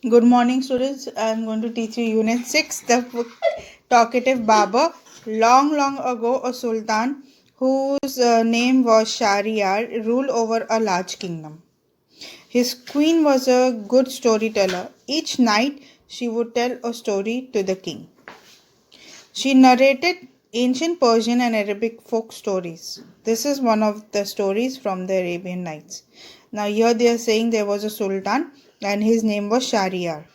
Good morning, students. I am going to teach you Unit 6, the book Talkative Barber. Long ago, a sultan whose name was Shahryar ruled over a large kingdom. His queen was a good storyteller. Each night, she would tell a story to the king. She narrated ancient Persian and Arabic folk stories. This is one of the stories from the Arabian Nights. Now, here they are saying there was a sultan and his name was Shahryar,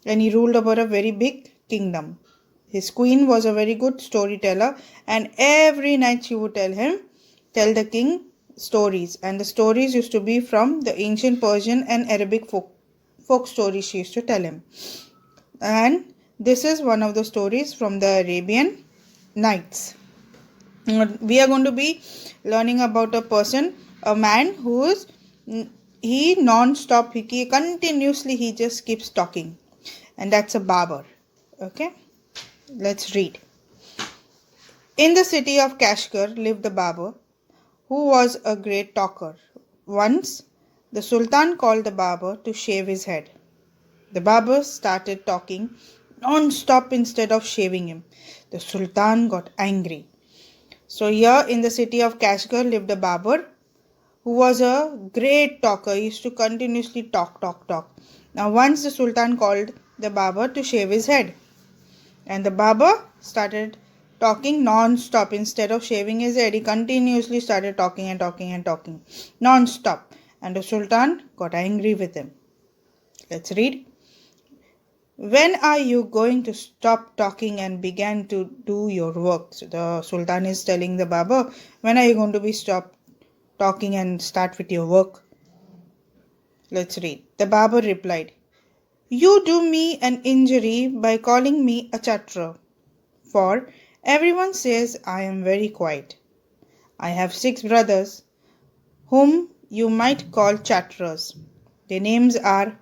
and he ruled over a very big kingdom. His queen was a very good storyteller, and every night she would tell the king stories, and the stories used to be from the ancient Persian and Arabic folk stories she used to tell him. And this is one of the stories from the Arabian Nights. We are going to be learning about a man who is he non-stop, he continuously he just keeps talking, and that's a barber. Okay, let's read. In the city of Kashgar lived a barber who was a great talker. Once the Sultan called the barber to shave his head. The barber started talking non-stop instead of shaving him. The Sultan got angry. So here in the city of Kashgar lived a barber who was a great talker. He used to continuously talk. Now once the Sultan called the barber to shave his head, and the barber started talking non-stop. Instead of shaving his head, he continuously started talking non-stop. And the Sultan got angry with him. Let's read. When are you going to stop talking and begin to do your work? So the Sultan is telling the barber, when are you going to be stop talking and start with your work? Let's read. The barber replied, you do me an injury by calling me a chatterer, for everyone says I am very quiet. I have 6 brothers, whom you might call chatterers. Their names are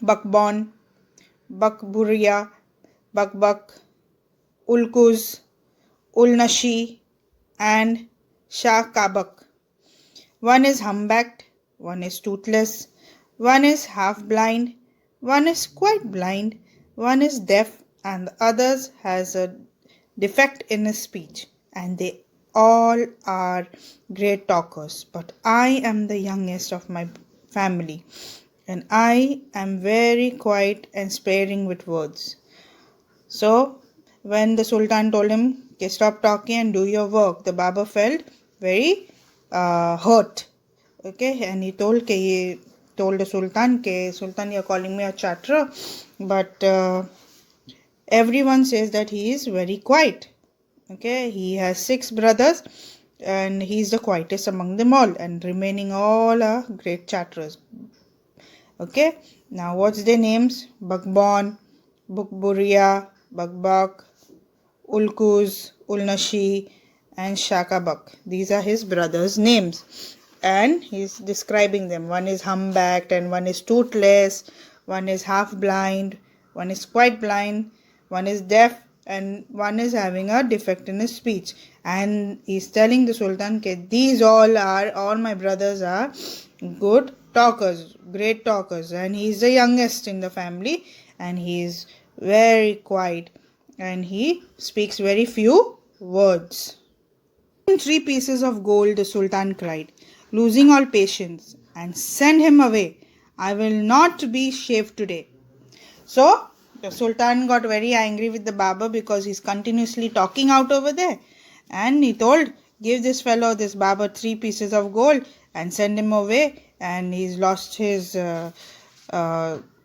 Bakbon, Bakburia, Bakbak, Ulkuz, Ulnashi, and Shakabak. One is humpbacked, one is toothless, one is half blind, one is quite blind, one is deaf, and the other has a defect in his speech, and they all are great talkers. But I am the youngest of my family, and I am very quiet and sparing with words. So when the Sultan told him, okay, stop talking and do your work, the barber felt very hurt. Okay, and he told the Sultan, Sultan, you're calling me a chatterer, but everyone says that he is very quiet. Okay, he has 6 brothers and he's the quietest among them all, and remaining all are great chatterers. Okay, now what's their names? Bakbon, Bukburia, Bakbak, Ulkuz, Ulnashi, and Shakabak. These are his brothers' names, and he's describing them. One is humpbacked, and one is toothless, one is half blind, one is quite blind, one is deaf, and one is having a defect in his speech. And he's telling the Sultan, these all my brothers are good talkers, great talkers, and he's the youngest in the family, and he's very quiet, and he speaks very few words. 3 pieces of gold, the Sultan cried, losing all patience, and send him away. I will not be shaved today. So the Sultan got very angry with the barber because he's continuously talking out over there, and he told, give this barber 3 pieces of gold and send him away, and he's lost his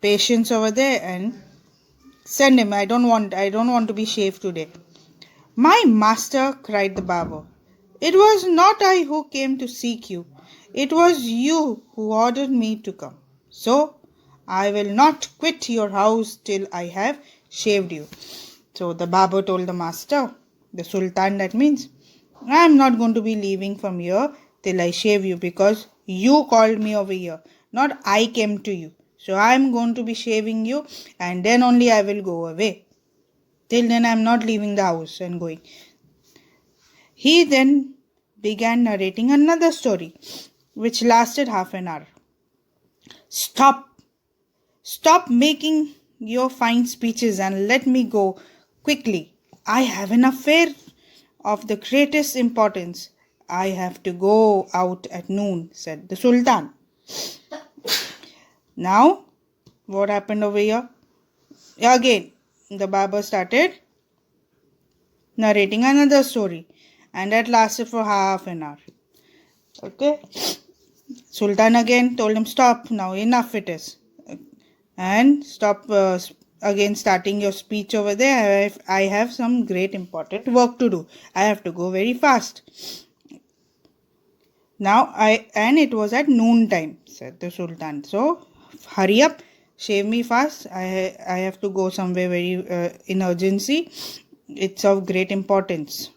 patience over there, and send him. I don't want to be shaved today. My master, cried the barber, it was not I who came to seek you. It was you who ordered me to come. So I will not quit your house till I have shaved you. So the barber told the master, the Sultan, that means, I am not going to be leaving from here till I shave you, because you called me over here, not I came to you. So I am going to be shaving you, and then only I will go away. Till then I am not leaving the house and going. He then began narrating another story, which lasted half an hour. Stop! Stop making your fine speeches and let me go quickly. I have an affair of the greatest importance. I have to go out at noon, said the Sultan. Now, what happened over here? Again, the Barber started narrating another story, and that lasted for half an hour. Okay, Sultan again told him, stop now, enough it is, and stop again starting your speech over there. I have some great important work to do. I have to go very fast. Now and it was at noon time, said the Sultan. So hurry up, shave me fast. I have to go somewhere very in urgency. It's of great importance.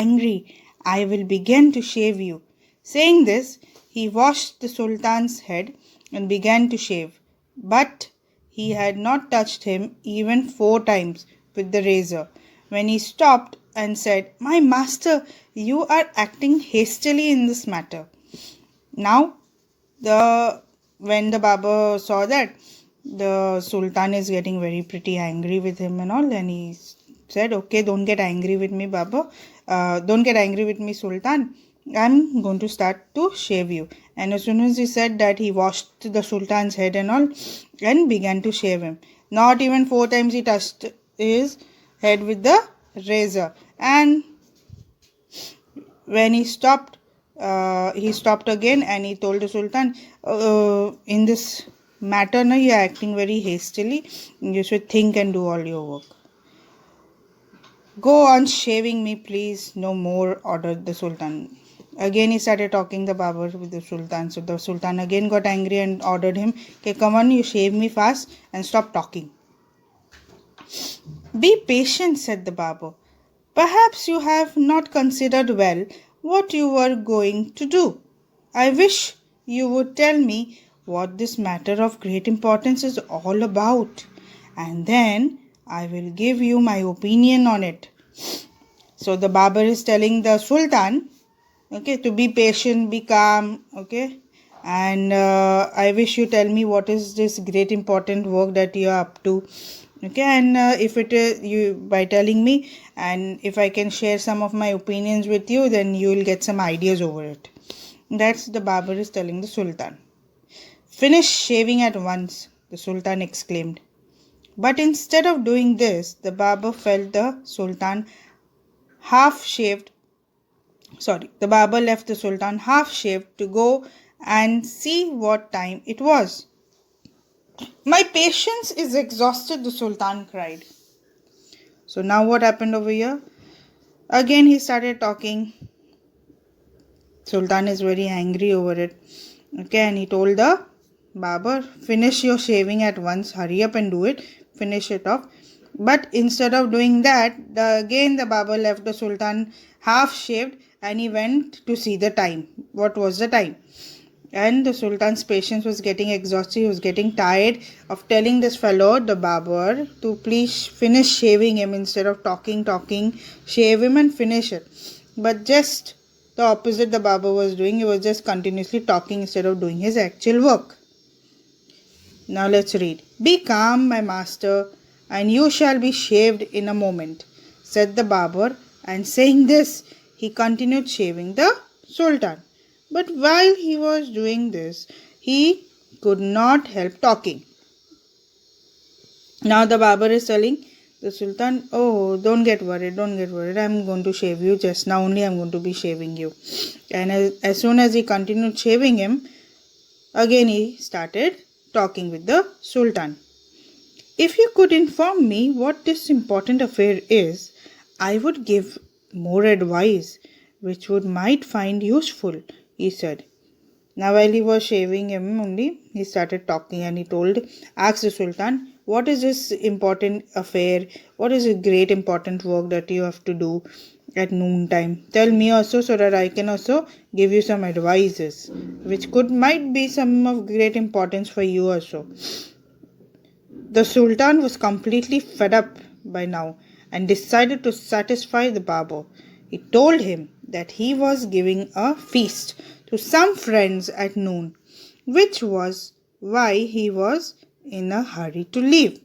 Angry, I will begin to shave you. Saying this, he washed the Sultan's head and began to shave. But he had not touched him even 4 times with the razor when he stopped and said, My master, you are acting hastily in this matter. Now, when the Barber saw that the Sultan is getting very pretty angry with him and all, then he said, okay, don't get angry with me, Barber. Don't get angry with me, Sultan. I'm going to start to shave you. And as soon as he said that, he washed the Sultan's head and all and began to shave him. Not even 4 times he touched his head with the razor. And when he stopped again and he told the Sultan, in this matter, now you are acting very hastily. You should think and do all your work. Go on shaving me, please. No more, ordered the Sultan. Again he started talking the Barber with the Sultan. So the Sultan again got angry and ordered him, okay, come on, you shave me fast and stop talking. Be patient, said the Barber. Perhaps you have not considered well what you were going to do. I wish you would tell me what this matter of great importance is all about, and then I will give you my opinion on it. So the Barber is telling the Sultan, okay, to be patient, be calm, okay, and I wish you tell me what is this great important work that you are up to, okay, and if it is you by telling me, and if I can share some of my opinions with you, then you will get some ideas over it. That's the Barber is telling the Sultan. Finish shaving at once, the Sultan exclaimed. But instead of doing this, the Barber felt the Sultan the Barber left the Sultan half-shaved to go and see what time it was. My patience is exhausted, the Sultan cried. So now what happened over here? Again he started talking. Sultan is very angry over it. Okay, and he told the Barber, finish your shaving at once, hurry up and do it, finish it off. But instead of doing that, again the Barber left the Sultan half shaved and he went to see the time. What was the time? And the Sultan's patience was getting exhausted. He was getting tired of telling this fellow, the Barber, to please finish shaving him instead of talking. Shave him and finish it. But just the opposite the Barber was doing. He was just continuously talking instead of doing his actual work. Now let's read. Be calm, my master, and you shall be shaved in a moment, said the Barber, and saying this, he continued shaving the Sultan. But while he was doing this, he could not help talking. Now the Barber is telling the Sultan, oh, don't get worried, I'm going to shave you just now only, I'm going to be shaving you. And as soon as he continued shaving him, again he started talking with the Sultan. If you could inform me what this important affair is, I would give more advice, which might find useful, he said. Now while he was shaving him only, he started talking and he asked the Sultan, what is this important affair? What is a great important work that you have to do at noon time? Tell me also so that I can also give you some advices, which might be some of great importance for you also. The Sultan was completely fed up by now and decided to satisfy the Barber. He told him that he was giving a feast to some friends at noon, which was why he was in a hurry to leave.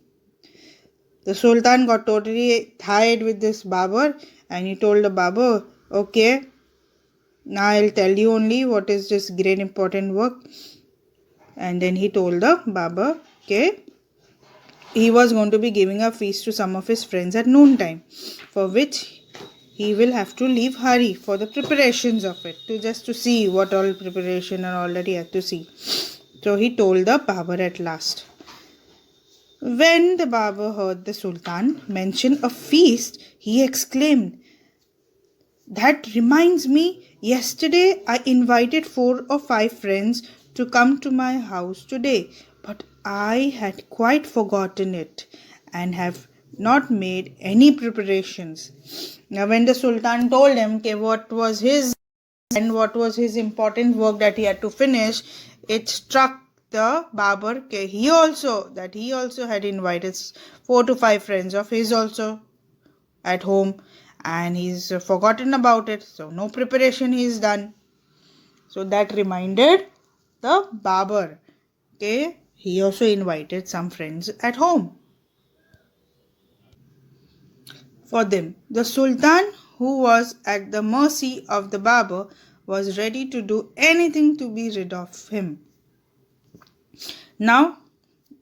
The Sultan got totally tired with this Barber, and he told the Barber, okay, now I'll tell you only what is this great important work. And then he told the Barber, okay, he was going to be giving a feast to some of his friends at noontime, for which he will have to leave hurry for the preparations of it, to see what all preparation and all that he had to see. So he told the Barber at last. When the Barber heard the Sultan mention a feast, he exclaimed, that reminds me, yesterday I invited 4 or 5 friends to come to my house today, but I had quite forgotten it and have not made any preparations. Now when the Sultan told him what was his important work that he had to finish, it struck the Barber he also had invited 4 to 5 friends of his also at home, and he's forgotten about it, so no preparation he's done. So that reminded the Barber, he also invited some friends at home for them. The Sultan, who was at the mercy of the Barber, was ready to do anything to be rid of him. Now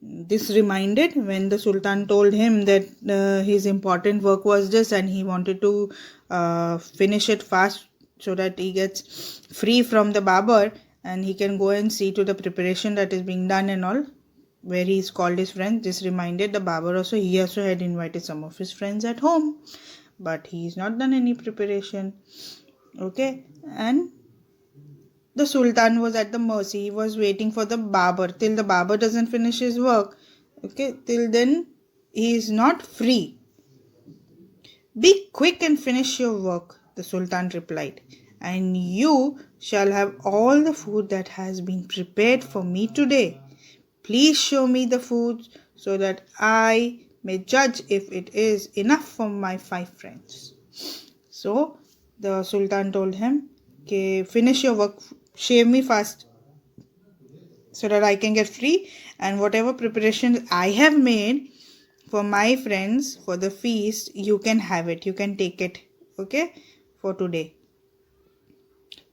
this reminded when the Sultan told him that his important work was this, and he wanted to finish it fast so that he gets free from the Barber and he can go and see to the preparation that is being done and all, where he's called his friends. This reminded the Barber also, he also had invited some of his friends at home, but he's not done any preparation. And the Sultan was at the mercy. He was waiting for the Barber till the Barber doesn't finish his work. Till then he is not free. Be quick and finish your work, the Sultan replied, and you shall have all the food that has been prepared for me today. Please show me the food so that I may judge if it is enough for my 5 friends. So the Sultan told him, finish your work, shave me fast so that I can get free, and whatever preparations I have made for my friends for the feast, you can have it, you can take it, for today.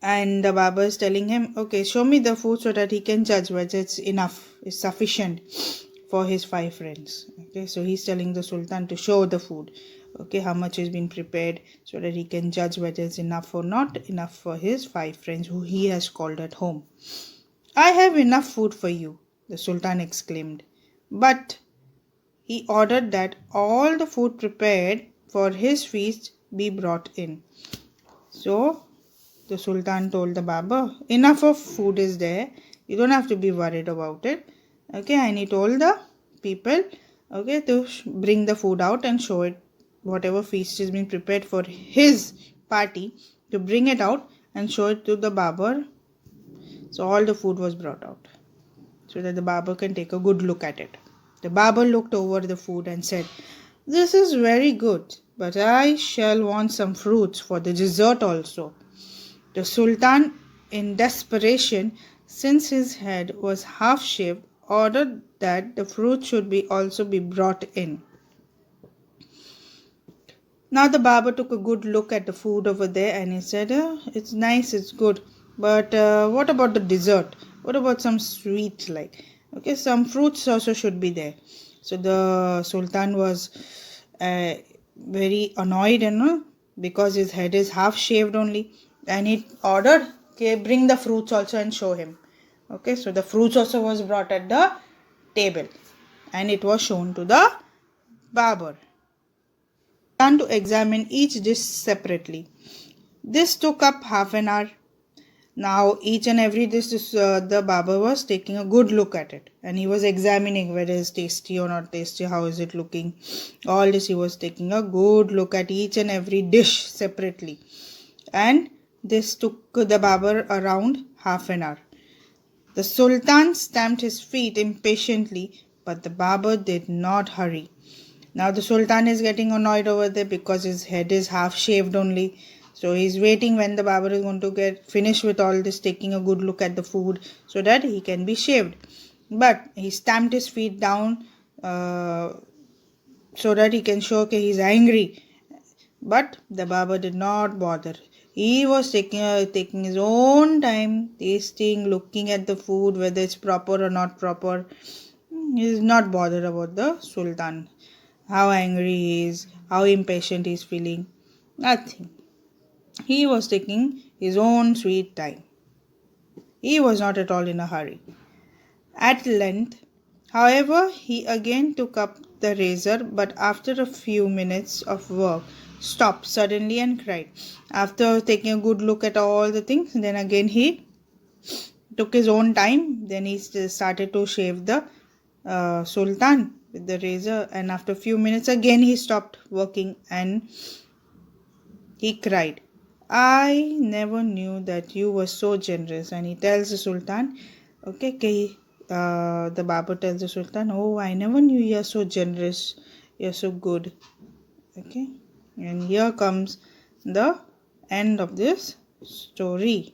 And the Barber is telling him, show me the food so that he can judge whether it's enough, it's sufficient for his 5 friends. So he's telling the Sultan to show the food, how much has been prepared, so that he can judge whether it's enough or not enough for his 5 friends who he has called at home. I have enough food for you, the Sultan exclaimed, but he ordered that all the food prepared for his feast be brought in. So the Sultan told the Barber, enough of food is there, you don't have to be worried about it. And he told the people to bring the food out and show it, whatever feast has been prepared for his party, to bring it out and show it to the Barber. So all the food was brought out so that the Barber can take a good look at it. The Barber looked over the food and said, this is very good, but I shall want some fruits for the dessert also. The Sultan, in desperation, since his head was half shaved, ordered that the fruit should also be brought in. Now the Barber took a good look at the food over there and he said, it's nice, it's good, but what about the dessert? What about some sweet some fruits also should be there. So the Sultan was very annoyed, because his head is half shaved only, and he ordered, bring the fruits also and show him. So the fruits also was brought at the table and it was shown to the Barber. Began to examine each dish separately. This took up half an hour. Now each and every dish the Barber was taking a good look at it, and he was examining whether it's tasty or not tasty, how is it looking, all this he was taking a good look at each and every dish separately, and this took the Barber around half an hour. The Sultan stamped his feet impatiently, but the Barber did not hurry. Now the Sultan is getting annoyed over there because his head is half shaved only. So he's waiting when the Barber is going to get finished with all this, taking a good look at the food so that he can be shaved. but he stamped his feet down so that he can show that he's angry. But the Barber did not bother. He was taking his own time, tasting, looking at the food, whether it's proper or not proper. He is not bothered about the Sultan, how angry he is, how impatient he is feeling. Nothing. He was taking his own sweet time. He was not at all in a hurry. At length, however, he again took up the razor, but after a few minutes of work, stopped suddenly and cried. After taking a good look at all the things, then again he took his own time. Then he started to shave the Sultan with the razor, and after a few minutes again he stopped working and he cried, I never knew that you were so generous. And he tells the Sultan, the Barber tells the Sultan, oh, I never knew you're so generous, you're so good. Okay, and here comes the end of this story.